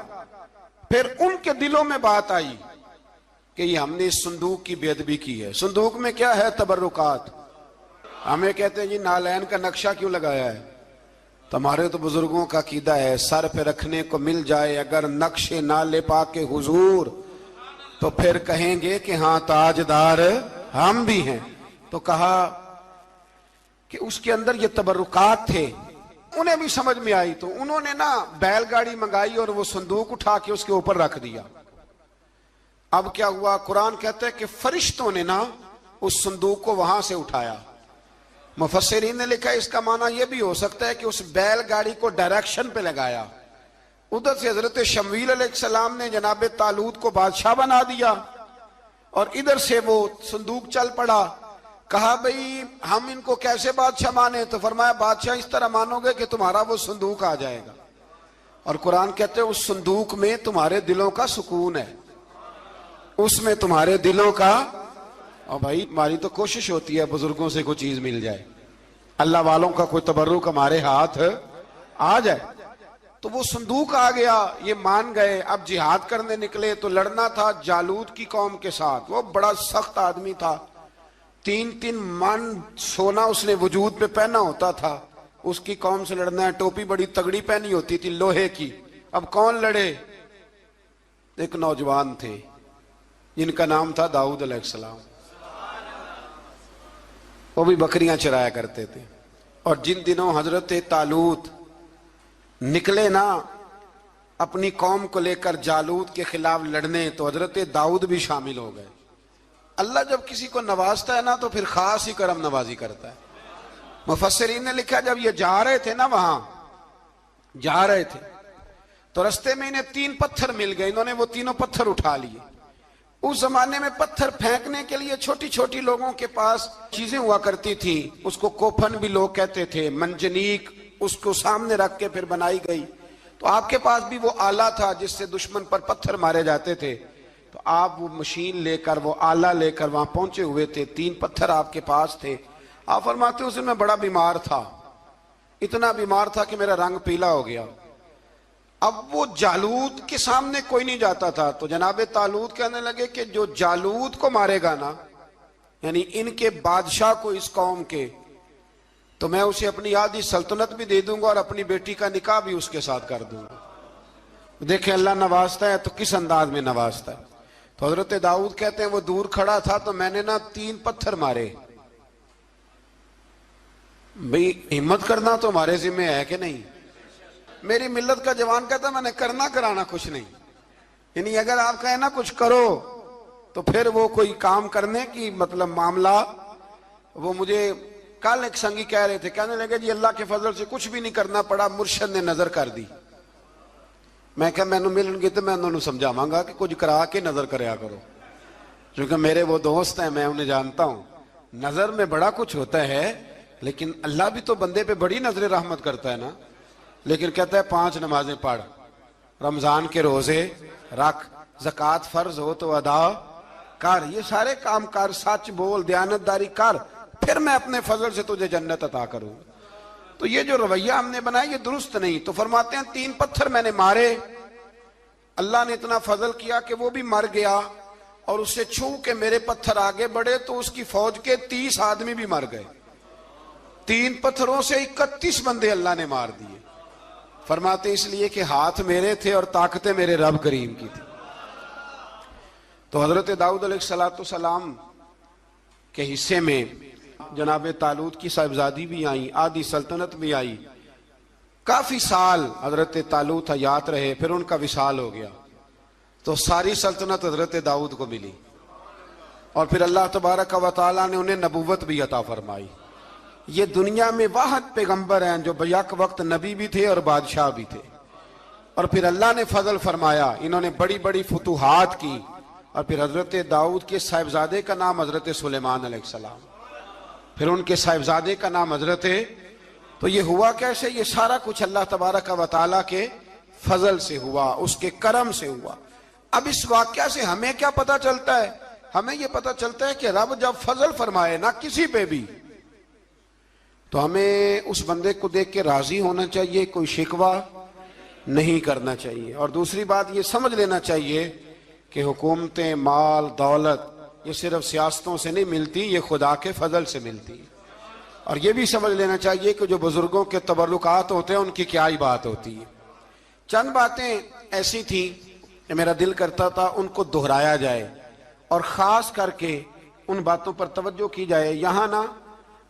[SPEAKER 2] پھر ان کے دلوں میں بات آئی کہ یہ ہم نے اس صندوق کی بے ادبی کی ہے. صندوق میں کیا ہے؟ تبرکات. ہمیں کہتے ہیں جی نالین کا نقشہ کیوں لگایا ہے؟ تمہارے تو بزرگوں کا عقیدہ ہے سر پہ رکھنے کو مل جائے اگر نقش نالے پاک حضور تو پھر کہیں گے کہ ہاں تاجدار ہم بھی ہیں. تو کہا کہ اس کے اندر یہ تبرکات تھے. انہیں بھی سمجھ میں آئی تو انہوں نے نا بیل گاڑی منگائی اور وہ صندوق اٹھا کے اس کے اوپر رکھ دیا. اب کیا ہوا؟ قرآن کہتا ہے کہ فرشتوں نے نا اس صندوق کو وہاں سے اٹھایا۔ مفسرین نے لکھا اس کا معنی یہ بھی ہو سکتا ہے کہ اس بیل گاڑی کو ڈائریکشن پہ لگایا، ادھر سے حضرت شمویل علیہ السلام نے جناب طالوت کو بادشاہ بنا دیا، اور ادھر سے وہ صندوق چل پڑا۔ کہا بھئی ہم ان کو کیسے بادشاہ مانے؟ تو فرمایا بادشاہ اس طرح مانو گے کہ تمہارا وہ صندوق آ جائے گا، اور قرآن کہتے ہیں اس صندوق میں تمہارے دلوں کا سکون ہے، اس میں تمہارے دلوں کا۔ اور بھائی ہماری تو کوشش ہوتی ہے بزرگوں سے کوئی چیز مل جائے، اللہ والوں کا کوئی تبرک ہمارے ہاتھ آ جائے۔ تو وہ صندوق آ گیا، یہ مان گئے۔ اب جہاد کرنے نکلے تو لڑنا تھا جالوت کی قوم کے ساتھ، وہ بڑا سخت آدمی تھا، 3 من سونا اس نے وجود پہ پہنا ہوتا تھا، اس کی قوم سے لڑنا ہے، ٹوپی بڑی تگڑی پہنی ہوتی تھی لوہے کی۔ اب کون لڑے؟ ایک نوجوان تھے جن کا نام تھا داؤد علیہ السلام، وہ بھی بکریاں چرایا کرتے تھے۔ اور جن دنوں حضرت طالوت نکلے نا اپنی قوم کو لے کر جالوت کے خلاف لڑنے، تو حضرت داؤد بھی شامل ہو گئے۔ اللہ جب کسی کو نوازتا ہے نا تو پھر خاص ہی کرم نوازی کرتا ہے۔ مفسرین نے لکھا جب یہ جا رہے تھے نا، وہاں جا رہے تھے تو رستے میں انہیں 3 پتھر مل گئے، انہوں نے وہ تینوں پتھر اٹھا لیے۔ اس زمانے میں پتھر پھینکنے کے لیے چھوٹی چھوٹی لوگوں کے پاس چیزیں ہوا کرتی تھی، اس کو کوپھن بھی لوگ کہتے تھے، منجنیق، اس کو سامنے رکھ کے پھر بنائی گئی۔ تو آپ کے پاس بھی وہ آلہ تھا جس سے دشمن پر پتھر مارے جاتے تھے، تو آپ وہ مشین لے کر، وہ آلہ لے کر وہاں پہنچے ہوئے تھے، 3 پتھر آپ کے پاس تھے۔ آپ فرماتے ہیں اس دن میں بڑا بیمار تھا، اتنا بیمار تھا کہ میرا رنگ پیلا ہو گیا۔ اب وہ جالوت کے سامنے کوئی نہیں جاتا تھا، تو جناب طالوت کہنے لگے کہ جو جالوت کو مارے گا نا، یعنی ان کے بادشاہ کو اس قوم کے، تو میں اسے اپنی آدھی سلطنت بھی دے دوں گا اور اپنی بیٹی کا نکاح بھی اس کے ساتھ کر دوں گا۔ دیکھیں اللہ نوازتا ہے تو کس انداز میں نوازتا ہے۔ تو حضرت داؤد کہتے ہیں وہ دور کھڑا تھا تو میں نے نا 3 پتھر مارے۔ بھئی ہمت کرنا تو ہمارے ذمہ ہے کہ نہیں؟ میری ملت کا جوان کہتا ہے میں نے کرنا کرانا کچھ نہیں، یعنی اگر آپ کہیں نا کچھ کرو تو پھر وہ کوئی کام کرنے کی مطلب معاملہ۔ وہ مجھے کل ایک سنگی کہہ رہے تھے، کہنے لگے جی اللہ کے فضل سے کچھ بھی نہیں کرنا پڑا، مرشد نے نظر کر دی۔ میں کہا میں ملن گی تو میں انہوں نے سمجھاواں گا کہ کچھ کرا کے نظر کریا کرو، کیونکہ میرے وہ دوست ہیں، میں انہیں جانتا ہوں۔ نظر میں بڑا کچھ ہوتا ہے، لیکن اللہ بھی تو بندے پہ بڑی نظر رحمت کرتا ہے نا۔ لیکن کہتا ہے 5 نمازیں پڑھ، رمضان کے روزے رکھ، زکوٰۃ فرض ہو تو ادا کر، یہ سارے کام کر، سچ بول، دیانتداری کر، پھر میں اپنے فضل سے تجھے جنت عطا کروں۔ تو یہ جو رویہ ہم نے بنایا یہ درست نہیں۔ تو فرماتے ہیں 3 پتھر میں نے مارے، اللہ نے اتنا فضل کیا کہ وہ بھی مر گیا، اور اس سے چھو کے میرے پتھر آگے بڑھے تو اس کی فوج کے 30 آدمی بھی مر گئے۔ 3 پتھروں سے 31 بندے اللہ نے مار دیے۔ فرماتے اس لیے کہ ہاتھ میرے تھے اور طاقتیں میرے رب کریم کی تھی۔ تو حضرت داؤد علیہ السلام کے حصے میں جناب طالوت کی صاحبزادی بھی آئی، آدھی سلطنت بھی آئی۔ کافی سال حضرت طالوت حیات رہے، پھر ان کا وصال ہو گیا، تو ساری سلطنت حضرت داؤد کو ملی، اور پھر اللہ تبارک و تعالیٰ نے انہیں نبوت بھی عطا فرمائی۔ یہ دنیا میں واحد پیغمبر ہیں جو بیک وقت نبی بھی تھے اور بادشاہ بھی تھے، اور پھر اللہ نے فضل فرمایا، انہوں نے بڑی بڑی فتوحات کی۔ اور پھر حضرت داؤد کے صاحبزادے کا نام حضرت سلیمان علیہ السلام، پھر ان کے صاحبزادے کا نام حضرت۔ تو یہ ہوا کیسے؟ یہ سارا کچھ اللہ تبارک و تعالیٰ کے فضل سے ہوا، اس کے کرم سے ہوا۔ اب اس واقعہ سے ہمیں کیا پتہ چلتا ہے؟ ہمیں یہ پتہ چلتا ہے کہ رب جب فضل فرمائے نہ کسی پہ بھی، تو ہمیں اس بندے کو دیکھ کے راضی ہونا چاہیے، کوئی شکوہ نہیں کرنا چاہیے۔ اور دوسری بات یہ سمجھ لینا چاہیے کہ حکومتیں، مال، دولت یہ صرف سیاستوں سے نہیں ملتی، یہ خدا کے فضل سے ملتی ہے۔ اور یہ بھی سمجھ لینا چاہیے کہ جو بزرگوں کے تبرکات ہوتے ہیں ان کی کیا ہی بات ہوتی ہے۔ چند باتیں ایسی تھیں کہ میرا دل کرتا تھا ان کو دہرایا جائے، اور خاص کر کے ان باتوں پر توجہ کی جائے۔ یہاں نا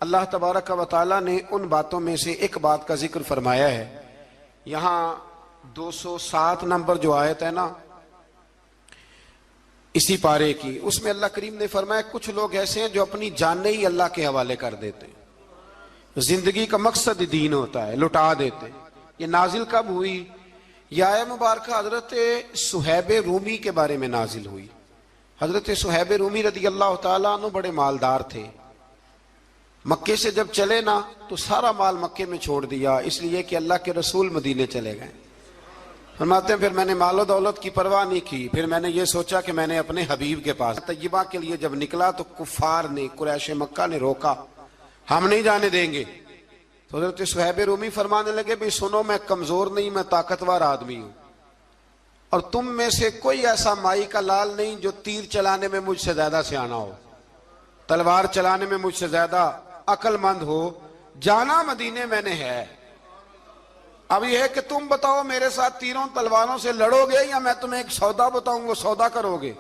[SPEAKER 2] اللہ تبارک و تعالیٰ نے ان باتوں میں سے ایک بات کا ذکر فرمایا ہے۔ یہاں 207 نمبر جو آیت ہے نا، اسی پارے کی، اس میں اللہ کریم نے فرمایا کچھ لوگ ایسے ہیں جو اپنی جانیں ہی اللہ کے حوالے کر دیتے ہیں، زندگی کا مقصد دین ہوتا ہے، لٹا دیتے ہیں۔ یہ نازل کب ہوئی؟ یہ آیہ مبارکہ حضرت صہیب رومی کے بارے میں نازل ہوئی۔ حضرت صہیب رومی رضی اللہ تعالیٰ عنہ بڑے مالدار تھے، مکے سے جب چلے نا تو سارا مال مکے میں چھوڑ دیا، اس لیے کہ اللہ کے رسول مدینے چلے گئے۔ فرماتے ہیں پھر میں نے مال و دولت کی پرواہ نہیں کی، پھر میں نے یہ سوچا کہ میں نے اپنے حبیب کے پاس طیبہ کے لیے جب نکلا تو کفار نے، قریش مکہ نے روکا، ہم نہیں جانے دیں گے۔ تو حضرت صہیب رومی فرمانے لگے بھی سنو، میں کمزور نہیں، میں طاقتور آدمی ہوں، اور تم میں سے کوئی ایسا مائی کا لال نہیں جو تیر چلانے میں مجھ سے زیادہ سیانا ہو، تلوار چلانے میں مجھ سے زیادہ عقل مند ہو، جانا مدینے میں نے ہے۔ اب یہ ہے کہ تم بتاؤ میرے ساتھ تیروں تلواروں سے لڑو گے یا میں تمہیں ایک سودا بتاؤں گا، سودا کرو گے؟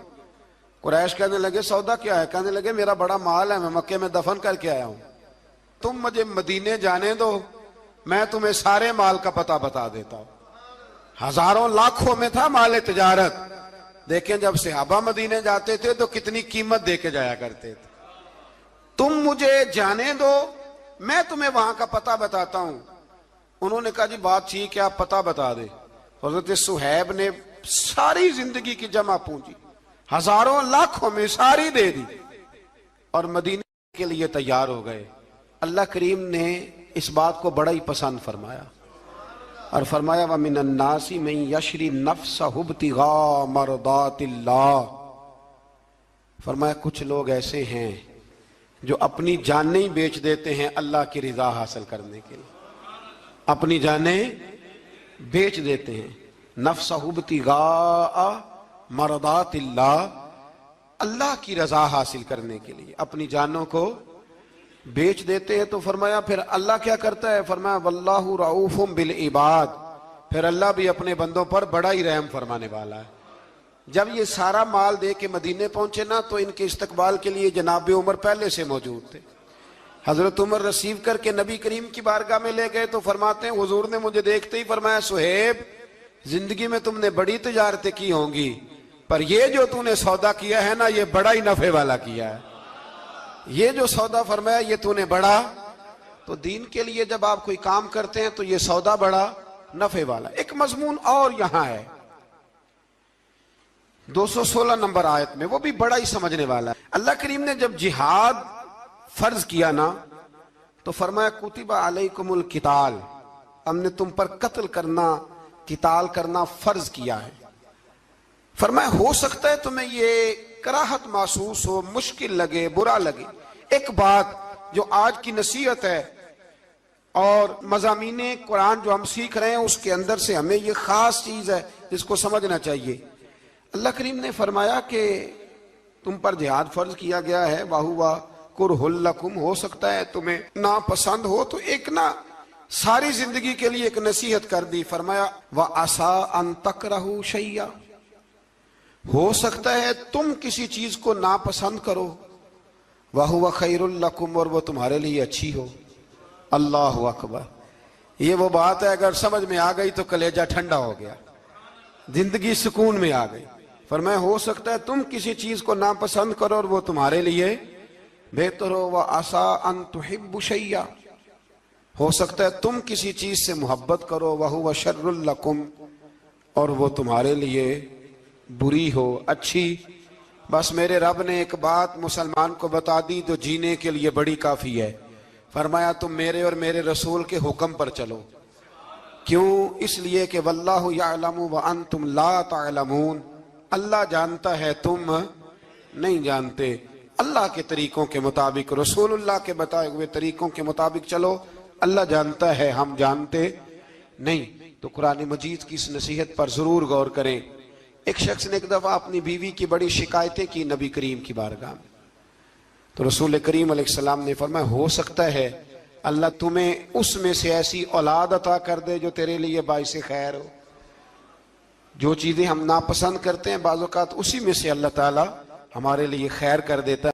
[SPEAKER 2] قریش کہنے لگے سودا کیا ہے؟ کہنے لگے میرا بڑا مال ہے، میں مکے میں دفن کر کے آیا ہوں، تم مجھے مدینے جانے دو، میں تمہیں سارے مال کا پتہ بتا دیتا ہوں۔ ہزاروں لاکھوں میں تھا مال تجارت۔ دیکھیں جب صحابہ مدینے جاتے تھے تو کتنی قیمت دے کے جایا کرتے تھے۔ تم مجھے جانے دو، میں تمہیں وہاں کا پتہ بتاتا ہوں۔ انہوں نے کہا جی بات ٹھیک ہے، آپ پتہ بتا دیں۔ حضرت صہیب نے ساری زندگی کی جمع پونجی ہزاروں لاکھوں میں ساری دے دی اور مدینے کے لیے تیار ہو گئے۔ اللہ کریم نے اس بات کو بڑا ہی پسند فرمایا اور فرمایا وَمِنَ النَّاسِ مَن يَشْرِي نَفْسَهُ ابْتِغَاءَ مَرْضَاتِ اللَّهِ، فرمایا کچھ لوگ ایسے ہیں جو اپنی جانیں ہی بیچ دیتے ہیں اللہ کی رضا حاصل کرنے کے لیے، اپنی جانیں بیچ دیتے ہیں۔ نَفْسَهُ ابْتِغَاءَ مَرْضَاتِ اللَّهِ، اللہ کی رضا حاصل کرنے کے لیے اپنی جانوں کو بیچ دیتے ہیں۔ تو فرمایا پھر اللہ کیا کرتا ہے؟ فرمایا واللہ رؤوف بالعباد، پھر اللہ بھی اپنے بندوں پر بڑا ہی رحم فرمانے والا ہے۔ جب یہ سارا مال دے کے مدینے پہنچے نا تو ان کے استقبال کے لیے جناب عمر پہلے سے موجود تھے۔ حضرت عمر ریسیو کر کے نبی کریم کی بارگاہ میں لے گئے تو فرماتے ہیں حضور نے مجھے دیکھتے ہی فرمایا صہیب زندگی میں تم نے بڑی تجارتیں کی ہوں گی، پر یہ جو تم نے سودا کیا ہے نا یہ بڑا ہی نفع والا کیا ہے، یہ جو سودا فرمایا یہ تو نے بڑا۔ تو دین کے لیے جب آپ کوئی کام کرتے ہیں تو یہ سودا بڑا نفع والا۔ ایک مضمون اور یہاں ہے 216 نمبر آیت میں، وہ بھی بڑا ہی سمجھنے والا ہے۔ اللہ کریم نے جب جہاد فرض کیا نا تو فرمایا کتب علیکم القتال، ہم نے تم پر قتل کرنا، قتال کرنا فرض کیا ہے۔ فرمایا ہو سکتا ہے تمہیں یہ کراہت محسوس ہو، مشکل لگے، برا لگے۔ ایک بات جو آج کی نصیحت ہے اور مضامین قرآن جو ہم سیکھ رہے ہیں اس کے اندر سے ہمیں یہ خاص چیز ہے جس کو سمجھنا چاہیے۔ اللہ کریم نے فرمایا کہ تم پر جہاد فرض کیا گیا ہے، وَهُوَ كُرْهٌ لَكُمْ، ہو سکتا ہے تمہیں ناپسند ہو، تو ایک نا ساری زندگی کے لیے ایک نصیحت کر دی۔ فرمایا وَعَسَىٰ أَن تَكْرَهُوا شَيْئًا، ہو سکتا ہے تم کسی چیز کو ناپسند کرو، وَهُوَ خَيْرٌ لَكُمْ، اور وہ تمہارے لیے اچھی ہو۔ اللہ اکبر، یہ وہ بات ہے اگر سمجھ میں آ گئی تو کلیجہ ٹھنڈا ہو گیا، زندگی سکون میں آ گئی۔ فرمایا ہو سکتا ہے تم کسی چیز کو ناپسند کرو اور وہ تمہارے لیے بہتر ہو۔ وَعَسَىٰ أَن تُحِبُّوا شَيْئًا، ہو سکتا ہے تم کسی چیز سے محبت کرو، وَهُوَ شَرٌّ لَكُمْ، اور وہ تمہارے لیے بری ہو، اچھی۔ بس میرے رب نے ایک بات مسلمان کو بتا دی جو جینے کے لیے بڑی کافی ہے۔ فرمایا تم میرے اور میرے رسول کے حکم پر چلو۔ کیوں؟ اس لیے کہ واللہ یعلم وانتم لا تعلمون، اللہ جانتا ہے تم نہیں جانتے۔ اللہ کے طریقوں کے مطابق، رسول اللہ کے بتائے ہوئے طریقوں کے مطابق چلو، اللہ جانتا ہے ہم جانتے نہیں۔ تو قرآن مجید کی اس نصیحت پر ضرور غور کریں۔ ایک شخص نے ایک دفعہ اپنی بیوی کی بڑی شکایتیں کی نبی کریم کی بارگاہ میں، تو رسول کریم علیہ السلام نے فرمایا ہو سکتا ہے اللہ تمہیں اس میں سے ایسی اولاد عطا کر دے جو تیرے لیے باعث خیر ہو۔ جو چیزیں ہم ناپسند کرتے ہیں بعض اوقات اسی میں سے اللہ تعالی ہمارے لیے خیر کر دیتا ہے۔